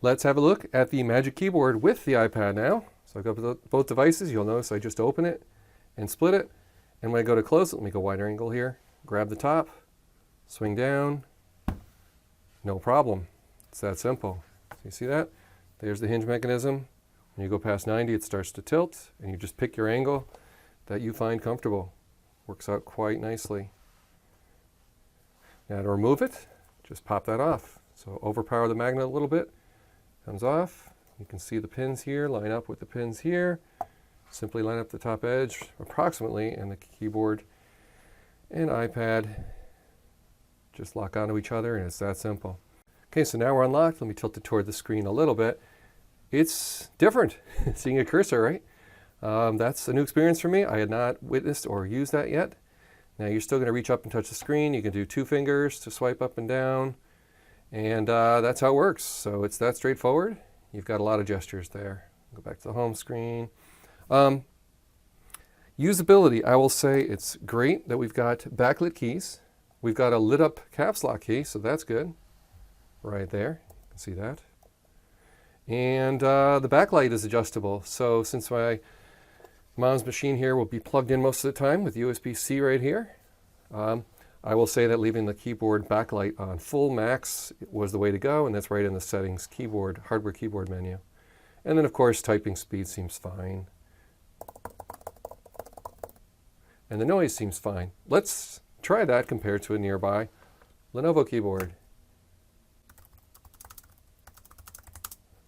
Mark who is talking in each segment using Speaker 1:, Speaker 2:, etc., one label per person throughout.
Speaker 1: Let's have a look at the Magic Keyboard with the iPad now. So I've got both devices. You'll notice I just open it and split it. And when I go to close it, let me go wider angle here. Grab the top, swing down, no problem. It's that simple. So you see that? There's the hinge mechanism. When you go past 90, it starts to tilt, and you just pick your angle that you find comfortable. Works out quite nicely. Now to remove it, just pop that off. So overpower the magnet a little bit. Comes off. You can see the pins here, line up with the pins here. Simply line up the top edge approximately, and the keyboard and iPad just lock onto each other, and it's that simple. Okay, so now we're unlocked. Let me tilt it toward the screen a little bit. It's different seeing a cursor, right? That's a new experience for me. I had not witnessed or used that yet. Now you're still going to reach up and touch the screen. You can do 2 fingers to swipe up and down. And that's how it works. So it's that straightforward. You've got a lot of gestures there. Go back to the home screen. Usability, I will say it's great that we've got backlit keys. We've got a lit up caps lock key, so that's good. Right there, you can see that. And the backlight is adjustable. So since my mom's machine here will be plugged in most of the time with USB-C right here, I will say that leaving the keyboard backlight on full max was the way to go, and that's right in the settings keyboard, hardware keyboard menu. And then of course typing speed seems fine. And the noise seems fine. Let's try that compared to a nearby Lenovo keyboard.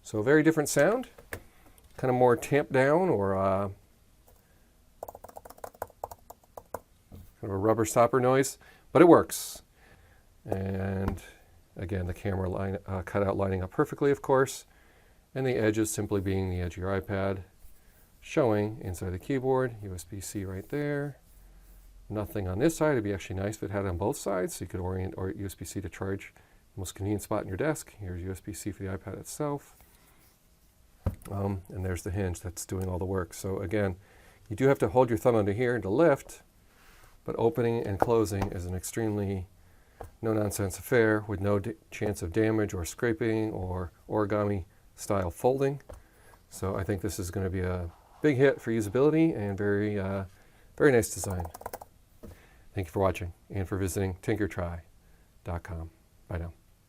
Speaker 1: So a very different sound, kind of more tamped down, or kind of a rubber stopper noise. But it works. And again, the camera cutout lining up perfectly, of course. And the edges simply being the edge of your iPad, showing inside the keyboard, USB-C right there. Nothing on this side. It'd be actually nice if it had it on both sides, so you could orient or USB-C to charge the most convenient spot in your desk. Here's USB-C for the iPad itself. And there's the hinge that's doing all the work. So again, you do have to hold your thumb under here to lift, but opening and closing is an extremely no-nonsense affair with no chance of damage or scraping or origami style folding. So I think this is going to be a big hit for usability and very nice design. Thank you for watching and for visiting tinkertry.com. Bye now.